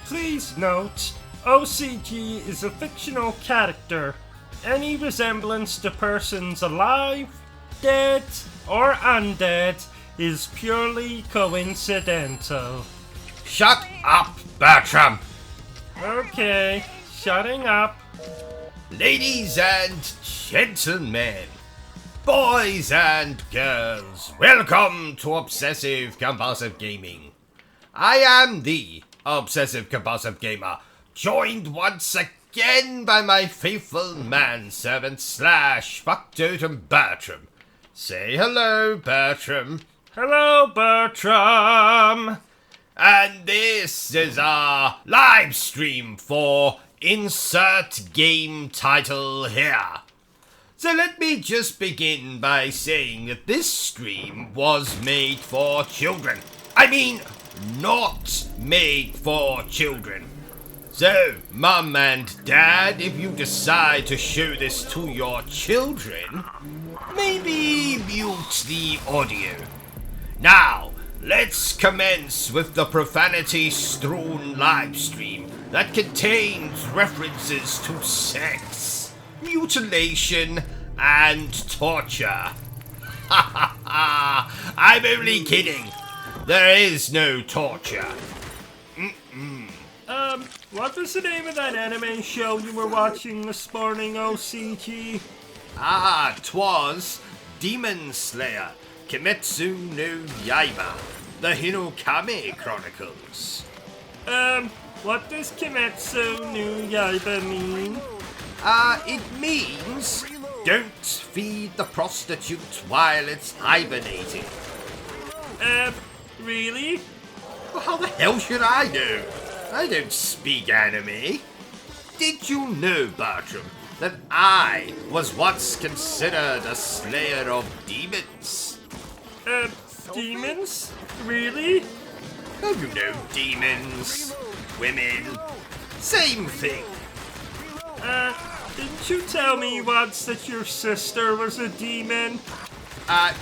Please note, O.C.G is a fictional character. Any resemblance to persons alive, dead, or undead is purely coincidental. Shut up, Bertram! Okay, shutting up. Ladies and gentlemen, boys and girls, welcome to Obsessive Compulsive Gaming. I am the Obsessive Compulsive Gamer, joined once again by my faithful manservant / factotum Bertram. Say hello, Bertram. Hello, Bertram! And this is our live stream for Insert Game Title Here. So let me just begin by saying that this stream was made for children. I mean, not made for children. So, Mum and Dad, if you decide to show this to your children, maybe mute the audio. Now, let's commence with the profanity-strewn livestream that contains references to sex, mutilation, and torture. Ha ha ha! I'm only kidding. There is no torture. What was the name of that anime show you were watching this morning, O.C.G? 'Twas Demon Slayer, Kimetsu no Yaiba, the Hinokami Chronicles. What does Kimetsu no Yaiba mean? It means don't feed the prostitute while it's hibernating. Really? Well, how the hell should I know? I don't speak anime. Did you know, Bertram, that I was once considered a slayer of demons? Demons? Really? Oh, you know, demons, women, same thing. Didn't you tell me once that your sister was a demon?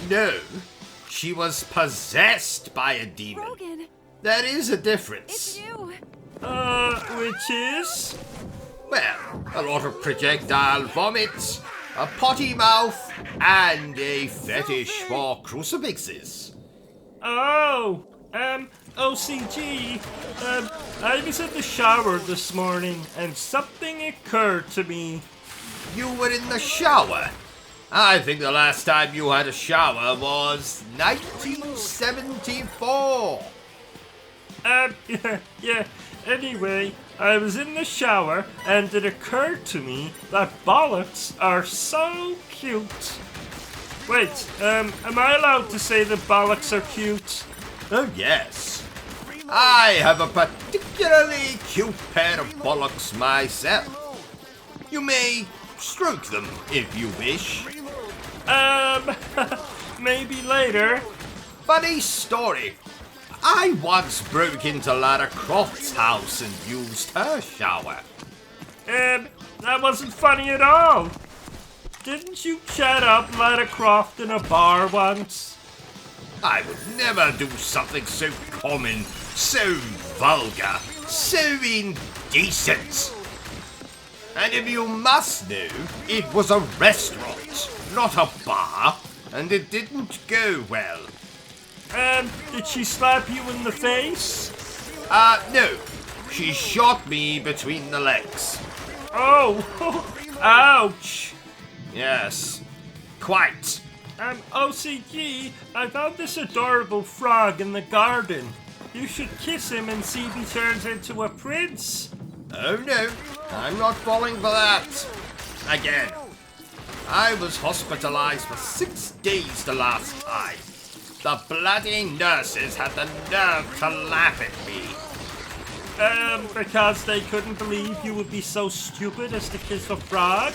No. She was possessed by a demon. Rogan, There is a difference. it's you. Which is? Well, a lot of projectile vomit, a potty mouth, and a fetish for crucifixes. Oh, O.C.G, I was in the shower this morning and something occurred to me. You were in the shower? I think the last time you had a shower was 1974. Yeah, anyway, I was in the shower and it occurred to me that bollocks are so cute. Wait, am I allowed to say that bollocks are cute? Oh, yes. I have a particularly cute pair of bollocks myself. You may stroke them if you wish. Maybe later. Funny story. I once broke into Lara Croft's house and used her shower. That wasn't funny at all. Didn't you chat up Lara Croft in a bar once? I would never do something so common, so vulgar, so indecent. And if you must know, it was a restaurant, not a bar, and it didn't go well. Did she slap you in the face? No. She shot me between the legs. Oh, ouch. Yes, quite. O.C.G, I found this adorable frog in the garden. You should kiss him and see if he turns into a prince. Oh no, I'm not falling for that. Again. I was hospitalized for 6 days the last time. The bloody nurses had the nerve to laugh at me. Because they couldn't believe you would be so stupid as to kiss a frog?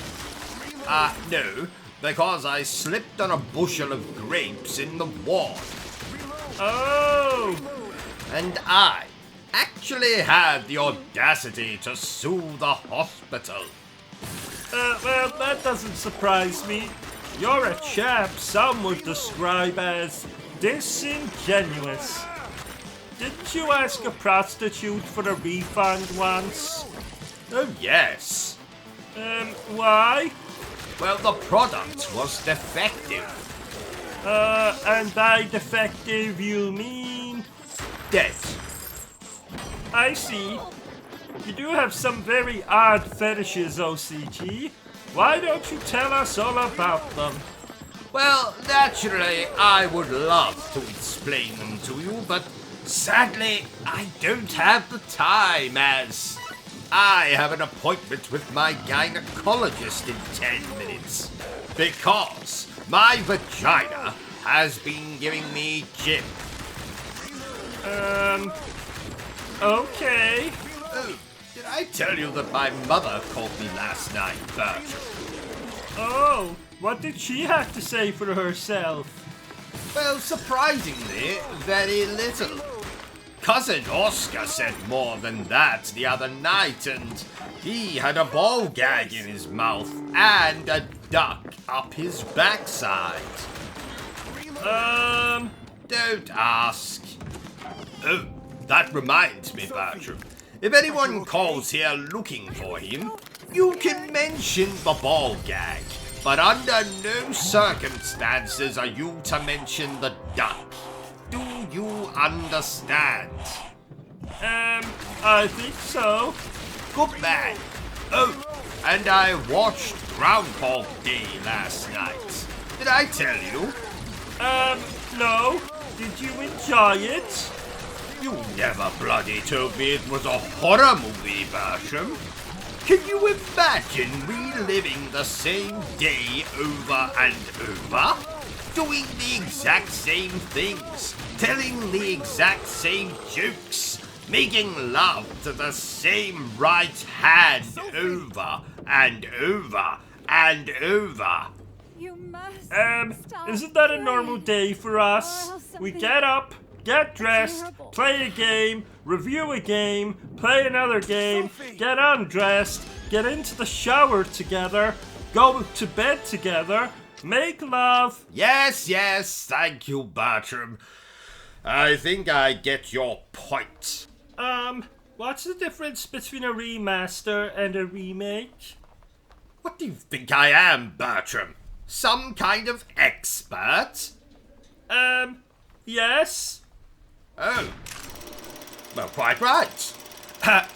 No, because I slipped on a bushel of grapes in the ward. Oh! And I actually had the audacity to sue the hospital. Well, that doesn't surprise me. You're a chap some would describe as disingenuous. didn't you ask a prostitute for a refund once? Oh, yes. Why? Well, the product was defective. And by defective you mean? Dead. I see. You do have some very odd fetishes, O.C.G. Why don't you tell us all about them? Well, naturally, I would love to explain them to you, but sadly, I don't have the time, as I have an appointment with my gynecologist in 10 minutes. Because my vagina has been giving me jip. Okay. Oh, did I tell you that my mother called me last night, Bertram? Oh, what did she have to say for herself? Well, surprisingly, very little. Cousin Oscar said more than that the other night, and he had a ball gag in his mouth and a duck up his backside. Don't ask. Oh, that reminds me, Bertram. If anyone calls here looking for him, you can mention the ball gag, but under no circumstances are you to mention the duck. Do you understand? I think so. Good man. Oh, and I watched Groundhog Day last night. Did I tell you? No. Did you enjoy it? You never bloody told me it was a horror movie, Bertram. Can you imagine reliving the same day over and over? Doing the exact same things, telling the exact same jokes, making love to the same right hand over and over and over. You must Isn't that a normal day for us? We get up, get dressed, play a game, review a game, play another game, get undressed, get into the shower together, go to bed together, make love. Yes, thank you, Bertram. I think I get your point. What's the difference between a remaster and a remake? What do you think I am, Bertram? Some kind of expert? Yes? Oh. Well, quite right.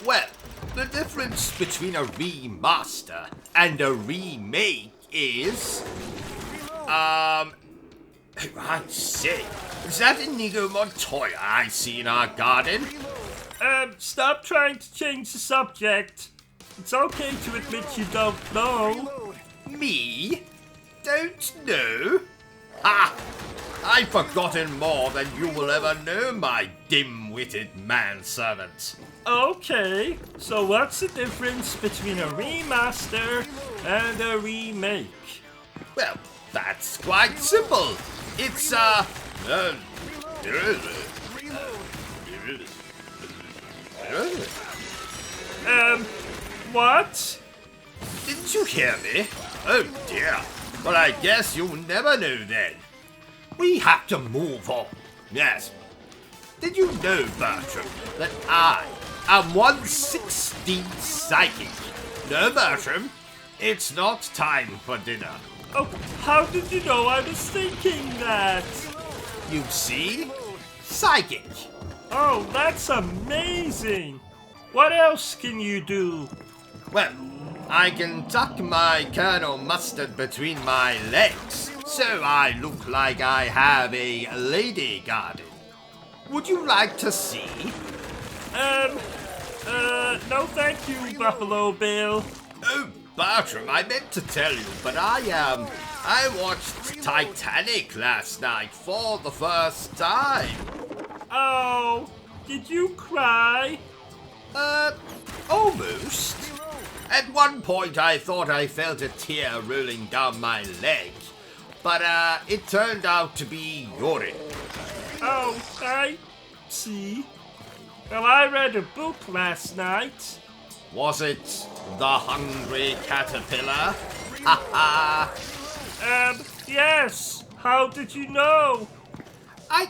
Well, the difference between a remaster and a remake is... I say, is that Inigo Montoya I see in our garden? Stop trying to change the subject. It's okay to admit you don't know. Me? Don't know? Ha! I've forgotten more than you will ever know, my dim-witted manservant. Okay, so what's the difference between a remaster and a remake? Well, that's quite simple. It's What? Didn't you hear me? Oh dear. Well, I guess you'll never know then. We have to move on. Yes. Did you know, Bertram, that I am 1/16 psychic? No, Bertram, it's not time for dinner. Oh, how did you know I was thinking that? You see? Psychic. Oh, that's amazing! What else can you do? Well, I can tuck my Colonel Mustard between my legs, so I look like I have a lady garden. Would you like to see? No thank you, Buffalo Bill. Oh, Bertram, I meant to tell you, but I watched Titanic last night for the first time. Oh, did you cry? Almost. At one point I thought I felt a tear rolling down my leg, but it turned out to be urine. Oh, I see. Well, I read a book last night. Was it The Hungry Caterpillar? Ha ha! Yes. How did you know? I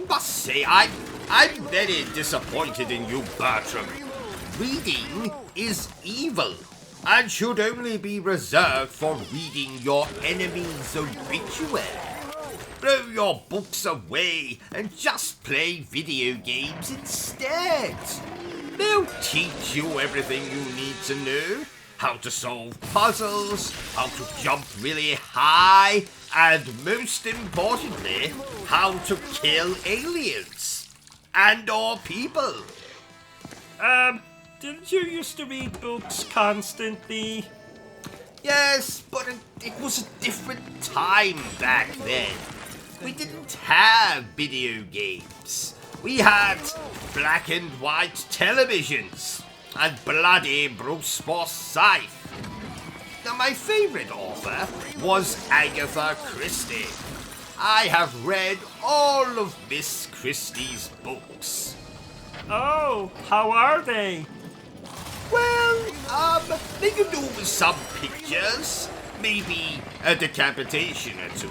must say, I'm very disappointed in you, Bertram. Reading is evil and should only be reserved for reading your enemy's obituary. Throw your books away and just play video games instead. They'll teach you everything you need to know. How to solve puzzles, how to jump really high, and most importantly, how to kill aliens. And/or people. Didn't you used to read books constantly? Yes, but it was a different time back then. We didn't have video games. We had black and white televisions and bloody Bruce Forsyth. Now, my favourite author was Agatha Christie. I have read all of Miss Christie's books. Oh, how are they? Well, they could do with some pictures, maybe a decapitation or two,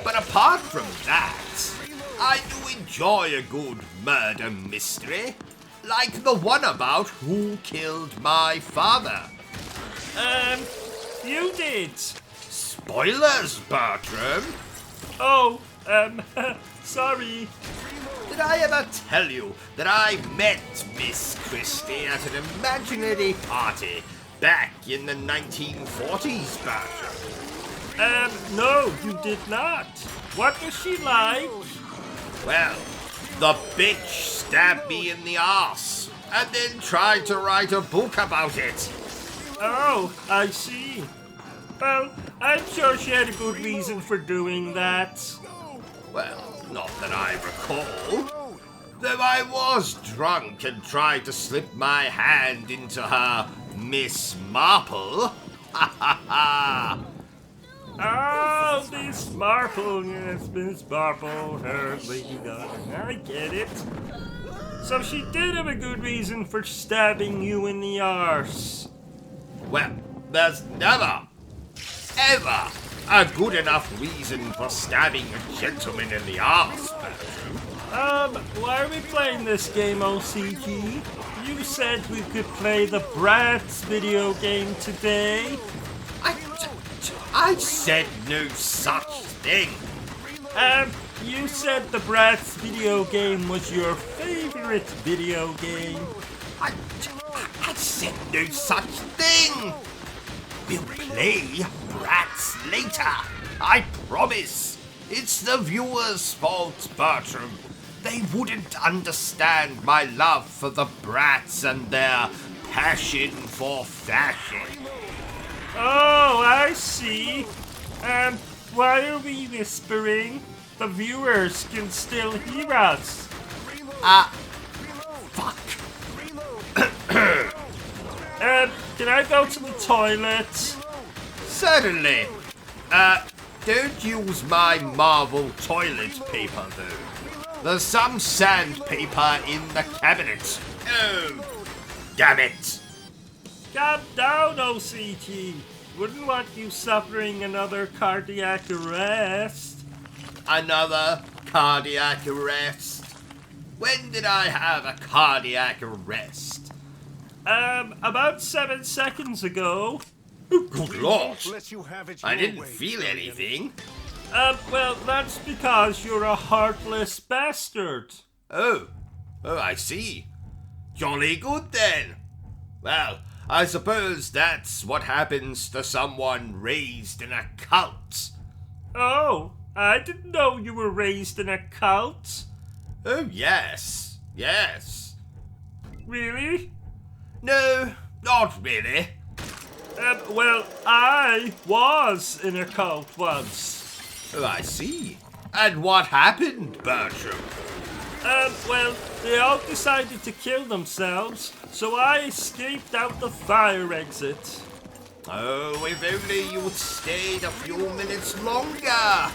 but apart from that, I do enjoy a good murder mystery, like the one about who killed my father. You did. Spoilers, Bertram. Oh, sorry. Did I ever tell you that I met Miss Christie at an imaginary party back in the 1940s, Bertram? No, you did not. What was she like? Well, the bitch stabbed me in the arse and then tried to write a book about it. Oh, I see. Well, I'm sure she had a good reason for doing that. Well, not that I recall. Though I was drunk and tried to slip my hand into her Miss Marple. Ha ha ha! Oh, Miss Marple, yes, Miss Marple, her lady daughter. I get it. So she did have a good reason for stabbing you in the arse. Well, there's never, ever a good enough reason for stabbing a gentleman in the arse, Bertram. Why are we playing this game, O.C.G? You said we could play the Bratz video game today. I said no such thing. You said the Bratz video game was your favorite video game. I said no such thing. We'll play Bratz later. I promise. It's the viewers' fault, Bertram. They wouldn't understand my love for the Bratz and their passion for fashion. Oh, I see. Why are we whispering? The viewers can still hear us. Fuck. Can I go to the toilet? Certainly. Don't use my Marvel toilet paper, though. There's some sandpaper in the cabinet. Oh, damn it. Calm down, O.C.G. Wouldn't want you suffering another cardiac arrest. Another cardiac arrest? When did I have a cardiac arrest? About 7 seconds ago. Oh, good Lord. I didn't way, feel anything. Well, that's because you're a heartless bastard. Oh, I see. Jolly good then. Well, I suppose that's what happens to someone raised in a cult. Oh, I didn't know you were raised in a cult. Oh, yes. Really? No, not really. Well, I was in a cult once. Oh, I see. And what happened, Bertram? Well, they all decided to kill themselves, so I escaped out the fire exit. Oh, if only you'd stayed a few minutes longer.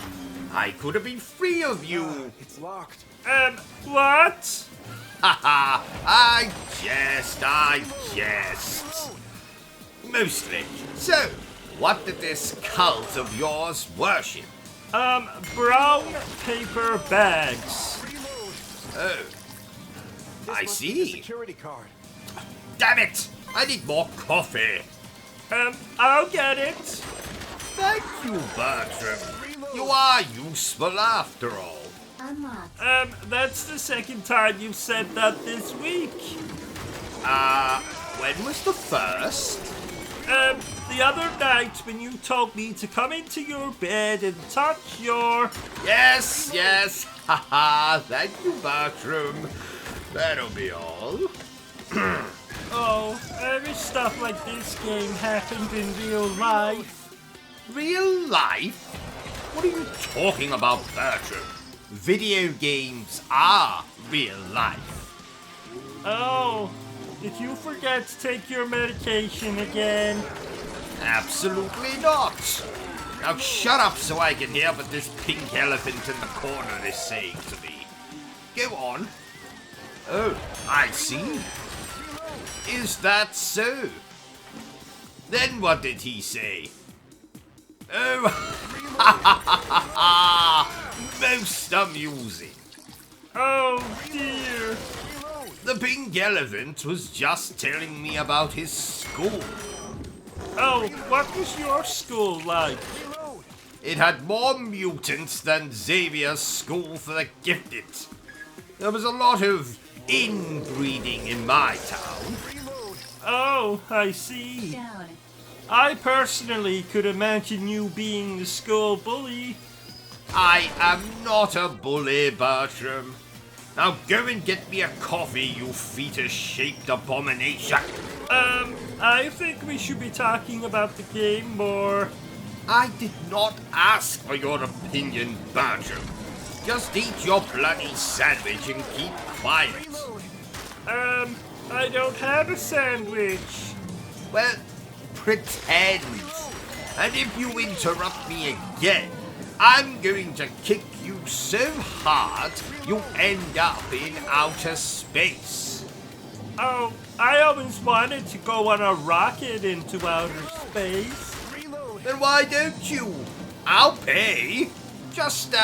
I could have been free of you. It's locked. What? Haha, I jest. Mostly. So, what did this cult of yours worship? Brown paper bags. Oh, I see. Security card. Damn it! I need more coffee. I'll get it. Thank you, Bertram. You are useful after all. Unlocked. That's the second time you've said that this week. When was the first? The other night when you told me to come into your bed and touch your... Yes, yes. Haha, thank you, Bertram. That'll be all. Oh, I wish stuff like this game happened in real life. Real life? What are you talking about, Bertram? Video games are real life. Oh, did you forget to take your medication again? Absolutely not. Now shut up so I can hear what this pink elephant in the corner is saying to me. Go on. Oh, I see. Is that so? Then what did he say? Oh, most amusing. Oh dear. The pink elephant was just telling me about his school. Oh, what was your school like? It had more mutants than Xavier's School for the Gifted. There was a lot of inbreeding in my town. Oh, I see. Down. I personally could imagine you being the school bully. I am not a bully, Bertram. Now go and get me a coffee, you fetus-shaped abomination. I think we should be talking about the game more. I did not ask for your opinion, Bertram. Just eat your bloody sandwich and keep quiet. I don't have a sandwich. Well, pretend. And if you interrupt me again, I'm going to kick you so hard you end up in outer space. Oh, I always wanted to go on a rocket into outer space. Then why don't you? I'll pay. Just,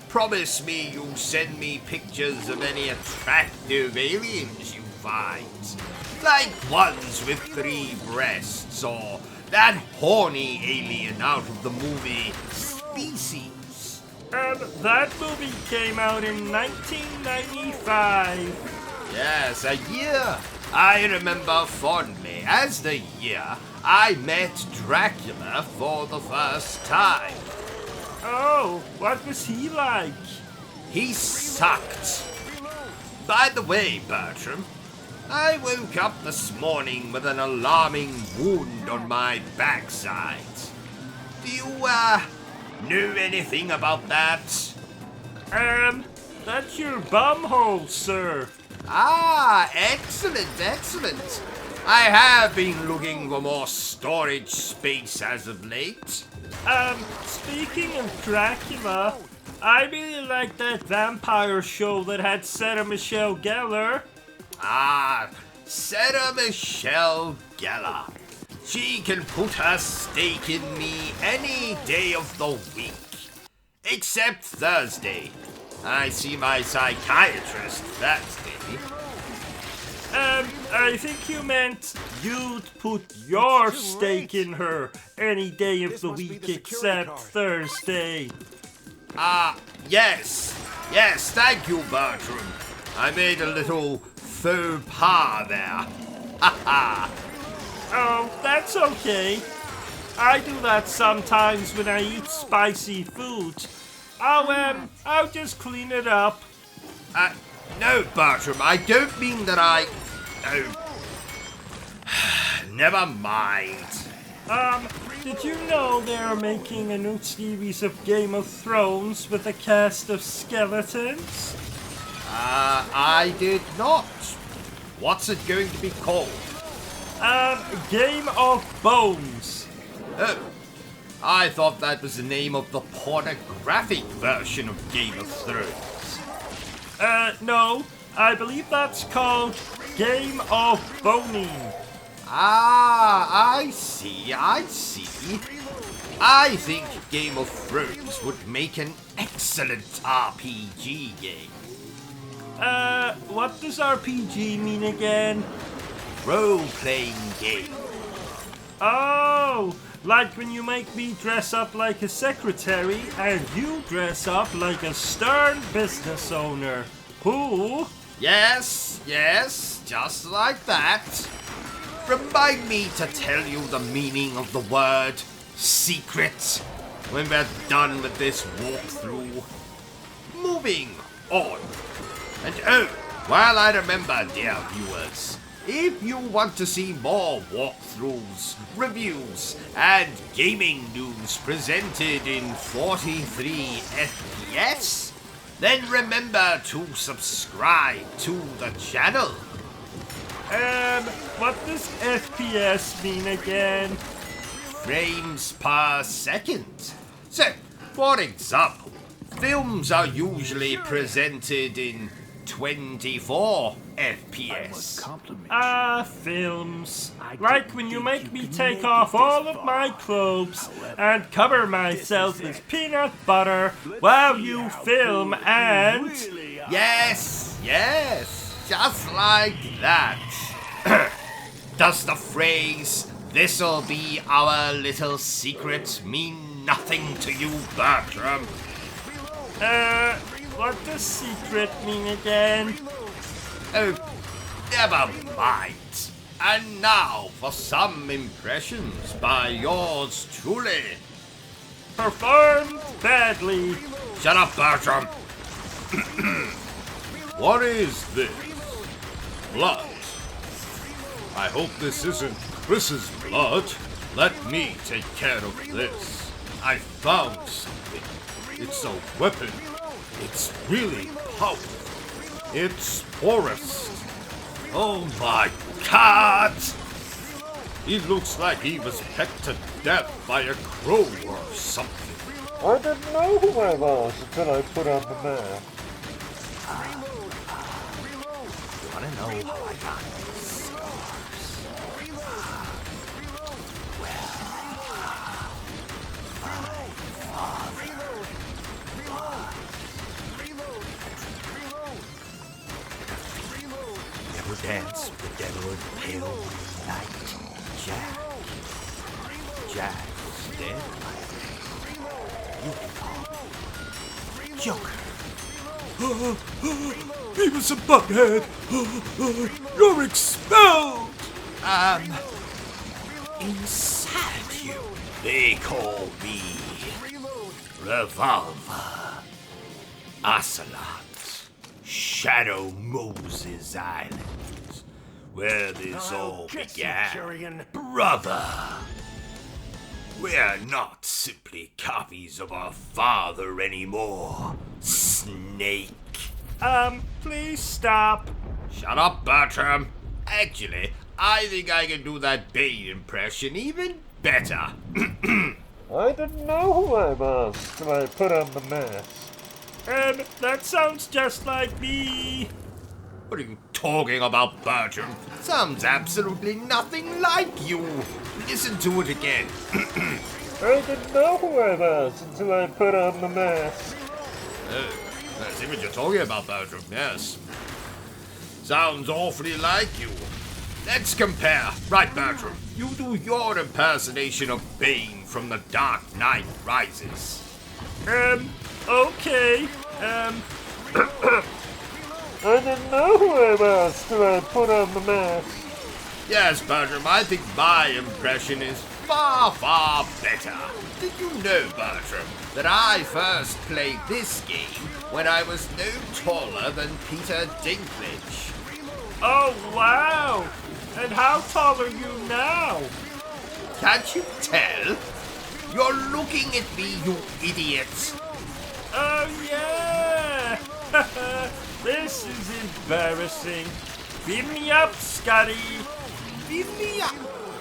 promise me you'll send me pictures of any attractive aliens you find. Like ones with 3 breasts, or that horny alien out of the movie Species. That movie came out in 1995. Yes, a year I remember fondly as the year I met Dracula for the first time. Oh, what was he like? He sucked. By the way, Bertram, I woke up this morning with an alarming wound on my backside. Do you, know anything about that? That's your bumhole, sir. Ah, excellent, excellent. I have been looking for more storage space as of late. Speaking of Dracula, I really like that vampire show that had Sarah Michelle Gellar. Ah, Sarah Michelle Gellar. She can put her stake in me any day of the week. Except Thursday. I see my psychiatrist that day. I think you meant you'd put your stake in her any day of the week except Thursday. Yes. Yes, thank you, Bertram. I made a little faux pas there. Ha ha. Oh, that's okay. I do that sometimes when I eat spicy food. I'll just clean it up. No, Bertram, I don't mean that I... Oh. Never mind. Did you know they're making a new series of Game of Thrones with a cast of skeletons? I did not. What's it going to be called? Game of Bones. Oh, I thought that was the name of the pornographic version of Game of Thrones. No. I believe that's called Game of Boning. Ah, I see. I think Game of Thrones would make an excellent RPG game. What does RPG mean again? Role-playing game. Oh, like when you make me dress up like a secretary and you dress up like a stern business owner. Who? Yes, just like that. Remind me to tell you the meaning of the word secret when we're done with this walkthrough. Moving on. And oh, while I remember, dear viewers, if you want to see more walkthroughs, reviews, and gaming news presented in 43 FPS, then remember to subscribe to the channel. What does FPS mean again? Frames per second. So, for example, films are usually presented in 24 FPS. Films. Like when you make me take off all of my clothes and cover myself with peanut butter while you film and... Yes, just like that. Does the phrase, "this'll be our little secret," mean nothing to you, Bertram? What does secret mean again? Oh, never mind. And now for some impressions by yours truly. Performed badly. Shut up, Bertram. What is this? Blood. I hope this isn't Chris's blood. Let me take care of this. I found something. It's a weapon. It's really powerful. It's Forrest. Oh my God! He looks like he was pecked to death by a crow or something. I didn't know who I was until I put on the mask. Wanna know how I got these scars? Never dance with the devil of pale night, Jack. Jack's dead. You can call me Joker. Beavis and Butthead! You're expelled! Inside you, they call me Revolver, Ocelot, Shadow Moses Island, where this all began. Brother, we're not simply copies of our father anymore, Snake. Please stop. Shut up, Bertram. Actually, I think I can do that Bane impression even better. I didn't know who I was till I put on the mask. That sounds just like me. What are you talking about, Bertram? Sounds absolutely nothing like you. Listen to it again. I didn't know who I was until I put on the mask. I see what you're talking about, Bertram, yes. Sounds awfully like you. Let's compare. Right, Bertram, you do your impersonation of Bane from The Dark Knight Rises. Okay. I didn't know who I was till I put on the mask. Yes, Bertram, I think my impression is far, far better. Did you know, Bertram, that I first played this game when I was no taller than Peter Dinklage? Oh, wow. And how tall are you now? Can't you tell? You're looking at me, you idiot. Oh, yeah. This is embarrassing. Beam me up, Scotty. Beam me up.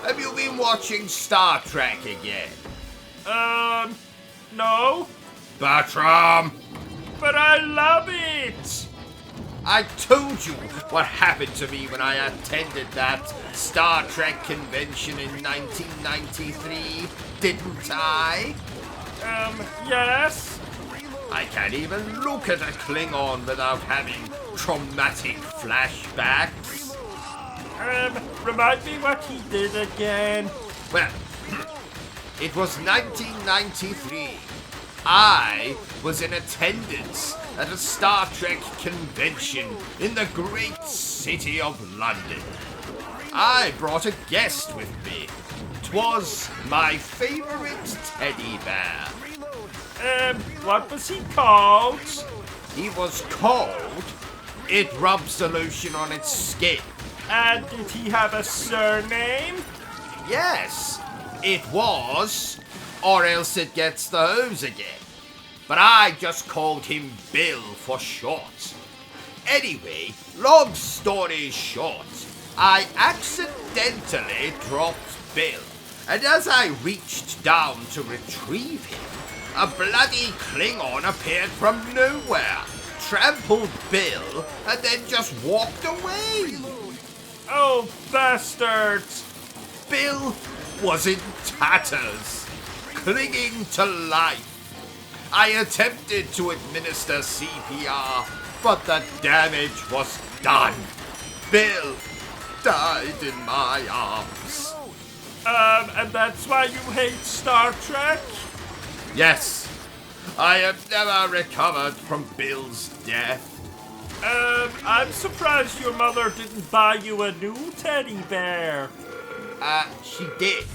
Have you been watching Star Trek again? No. Bertram! But I love it. I told you what happened to me when I attended that Star Trek convention in 1993, didn't I? Yes. I can't even look at a Klingon without having traumatic flashbacks. Remind me what he did again. Well, it was 1993. I was in attendance at a Star Trek convention in the great city of London. I brought a guest with me. 'Twas my favorite teddy bear. What was he called? He was called It Rubs the Lotion on Its Skin. And did he have a surname? Yes, it was, or else it gets the hose again. But I just called him Bill for short. Anyway, long story short, I accidentally dropped Bill, and as I reached down to retrieve him, a bloody Klingon appeared from nowhere, trampled Bill, and then just walked away. Oh, bastards! Bill was in tatters, clinging to life. I attempted to administer CPR, but the damage was done. Bill died in my arms. And that's why you hate Star Trek? Yes, I have never recovered from Bill's death. I'm surprised your mother didn't buy you a new teddy bear. She did.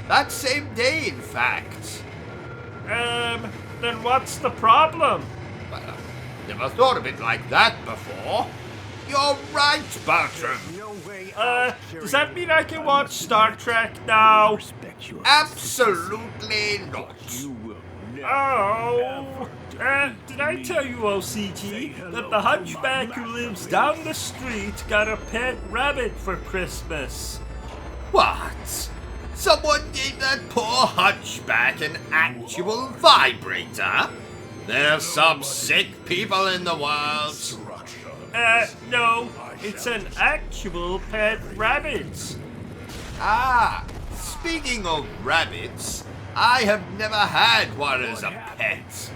That same day, in fact. Then what's the problem? Well, never thought of it like that before. You're right, Bertram. Does that mean I can watch Star Trek now? Absolutely not. Oh, did I tell you, O.C.G., that the hunchback who lives down the street got a pet rabbit for Christmas? What? Someone gave that poor hunchback an actual vibrator? There's some sick people in the world. No, it's an actual pet rabbit. Ah, speaking of rabbits, I have never had one as a pet.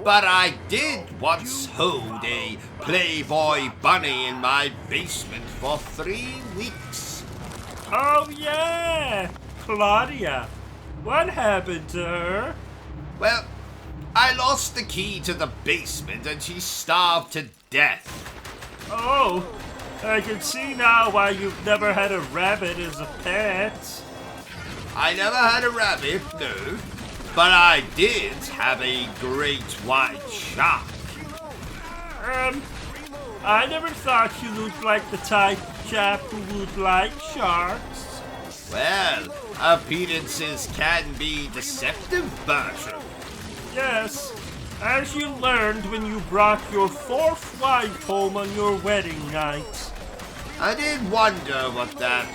But I did once hold a Playboy bunny in my basement for 3 weeks. Oh, yeah, Claudia. What happened to her? Well, I lost the key to the basement and she starved to death. Oh, I can see now why you've never had a rabbit as a pet. I never had a rabbit, no, but I did have a great white shark. I never thought you looked like the type of chap who would like sharks. Well, appearances can be deceptive, Bertram. Yes, as you learned when you brought your 4th wife home on your wedding night. I did wonder what that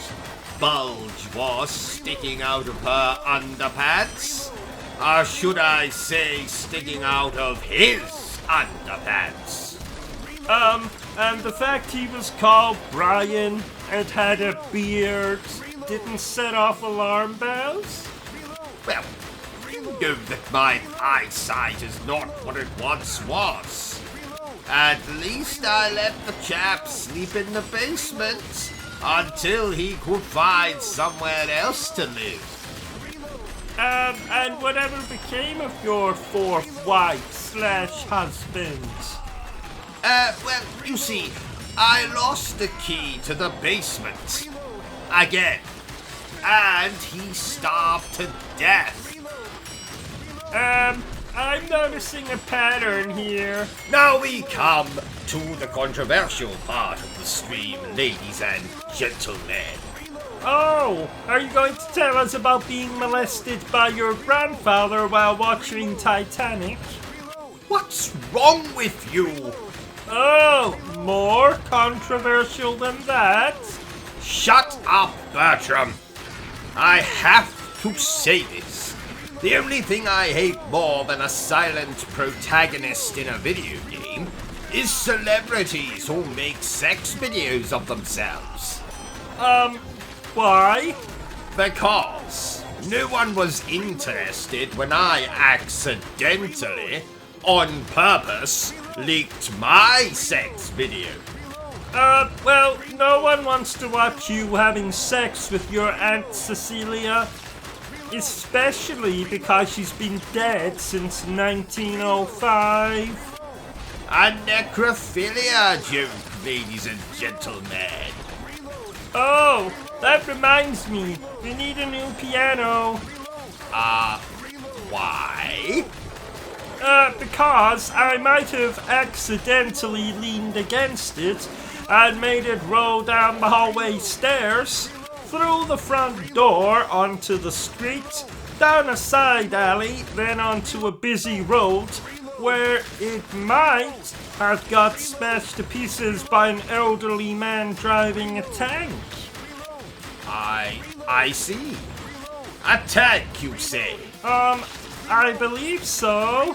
bulge was sticking out of her underpants. Or should I say sticking out of his underpants? And the fact he was called Brian and had a beard didn't set off alarm bells? Well, you know that my eyesight is not what it once was. At least I let the chap sleep in the basement until he could find somewhere else to live. And whatever became of your 4th wife / husband? Well, you see, I lost the key to the basement. Again. And he starved to death. I'm noticing a pattern here. Now we come to the controversial part of the stream, ladies and gentlemen. Oh, are you going to tell us about being molested by your grandfather while watching Titanic? What's wrong with you? Oh, more controversial than that? Shut up, Bertram. I have to say this. The only thing I hate more than a silent protagonist in a video game is celebrities who make sex videos of themselves. Why? Because no one was interested when I accidentally on purpose, leaked my sex video. Well, no one wants to watch you having sex with your Aunt Cecilia. Especially because she's been dead since 1905. A necrophilia joke, ladies and gentlemen. Oh, that reminds me. We need a new piano. Why? Because I might have accidentally leaned against it and made it roll down the hallway stairs, through the front door onto the street, down a side alley, then onto a busy road, where it might have got smashed to pieces by an elderly man driving a tank. I see. A tank, you say? I believe so.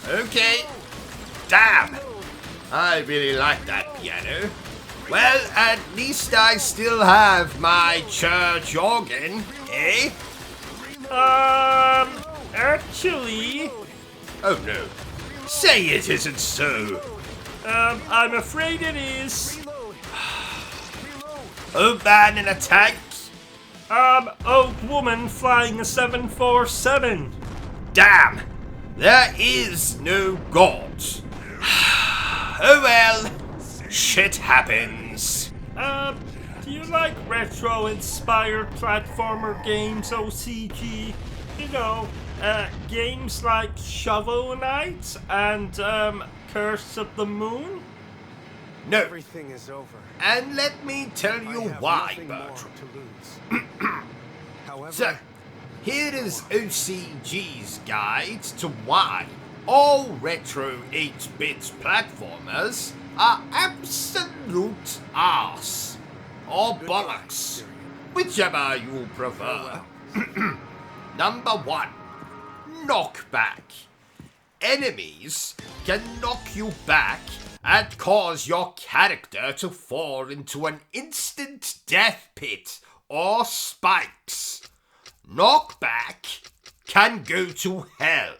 Okay. Damn! I really like that piano. Well, at least I still have my church organ, eh? Actually... Oh no. Say it isn't so. I'm afraid it is. Old man in a tank? Old woman flying a 747. Damn! There is no God. Oh well. Shit happens. Do you like retro-inspired platformer games, O.C.G? You know, games like Shovel Knight and, Curse of the Moon? No. Everything is over. And let me tell you I have why, nothing more Bertram. to lose. However, So, here is O.C.G's guide to why all retro 8-bit platformers are absolute arse. Or bollocks. Whichever you prefer. Number 1. Knockback. Enemies can knock you back and cause your character to fall into an instant death pit or spikes. Knockback can go to hell.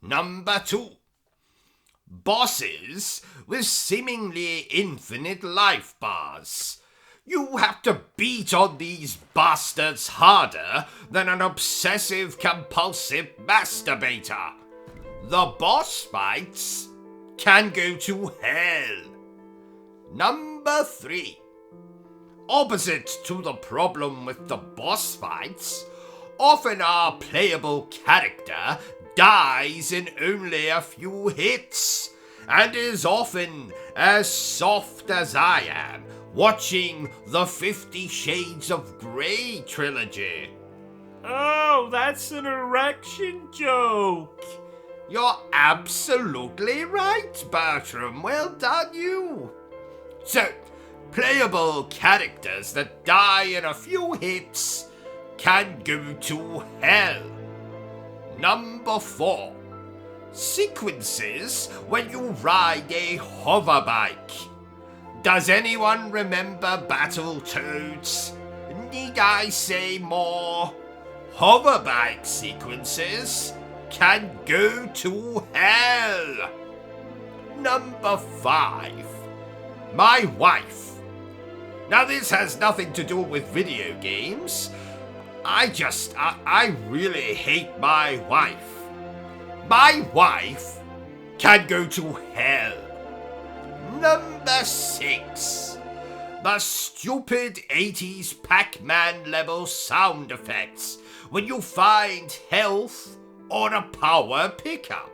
Number 2. Bosses with seemingly infinite life bars. You have to beat on these bastards harder than an obsessive compulsive masturbator. The boss fights can go to hell. Number 3. Opposite to the problem with the boss fights, often our playable character dies in only a few hits, and is often as soft as I am watching the 50 Shades of Grey trilogy. Oh, that's an erection joke. You're absolutely right, Bertram. Well done, you. So, playable characters that die in a few hits can go to hell. Number 4. Sequences when you ride a hoverbike. Does anyone remember Battletoads? Need I say more? Hoverbike sequences can go to hell. Number 5. My wife. Now this has nothing to do with video games. I really hate my wife. My wife can go to hell. Number 6. The stupid 80s Pac-Man level sound effects when you find health or a power pickup.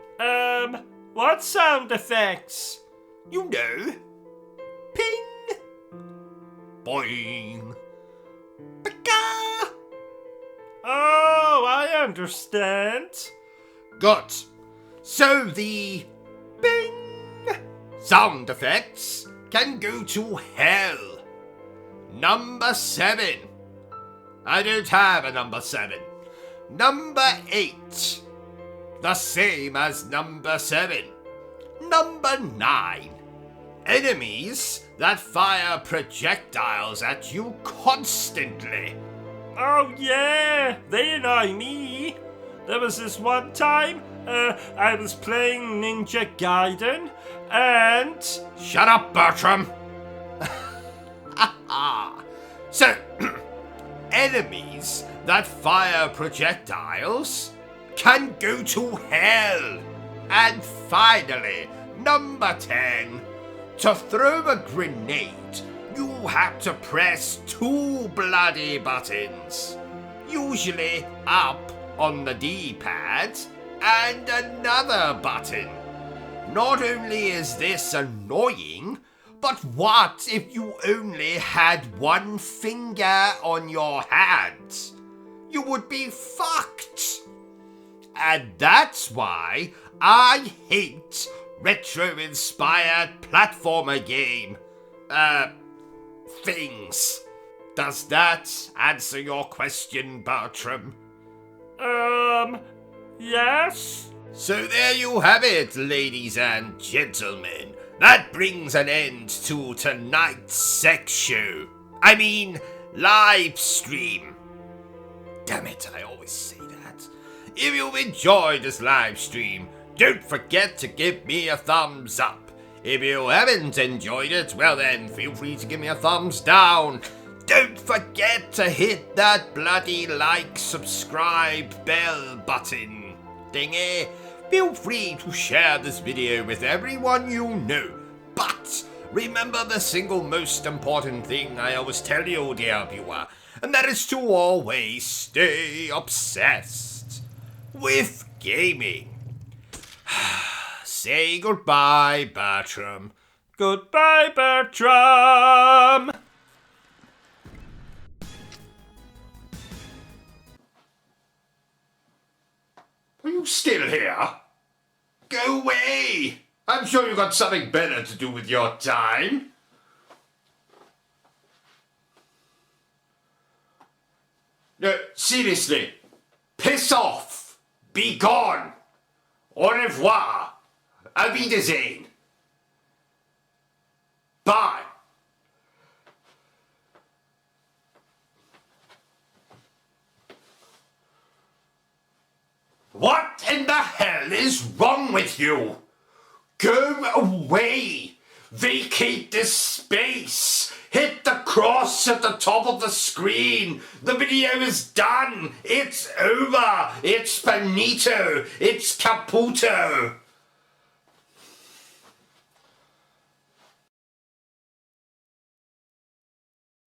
What sound effects? You know. Ping. Boing. Pika. Oh, I understand. Good. So the bing sound effects can go to hell. Number 7. I don't have a number 7. Number 8. The same as number 7. Number 9. Enemies that fire projectiles at you constantly. Oh yeah, they annoy me. There was this one time I was playing Ninja Gaiden, and... Shut up, Bertram! So, enemies that fire projectiles can go to hell. And finally, number 10. To throw a grenade, you have to press 2 bloody buttons. Usually up on the D-pad and another button. Not only is this annoying, but what if you only had one finger on your hand? You would be fucked. And that's why I hate retro-inspired platformer game things. Does that answer your question, Bertram? Yes? So there you have it, ladies and gentlemen. That brings an end to tonight's sex show. I mean, live stream. Damn it, I always say that. If you enjoyed this live stream, don't forget to give me a thumbs up. If you haven't enjoyed it, well then, feel free to give me a thumbs down. Don't forget to hit that bloody like, subscribe, bell button thingy. Feel free to share this video with everyone you know. But remember the single most important thing I always tell you, dear viewer, and that is to always stay obsessed with gaming. Say goodbye, Bertram. Goodbye, Bertram! Are you still here? Go away! I'm sure you've got something better to do with your time. No, seriously. Piss off! Be gone! Au revoir! Auf Wiedersehen! Bye! What in the hell is wrong with you? Go away! Vacate this space! Hit the cross at the top of the screen! The video is done! It's over! It's finito! It's caputo!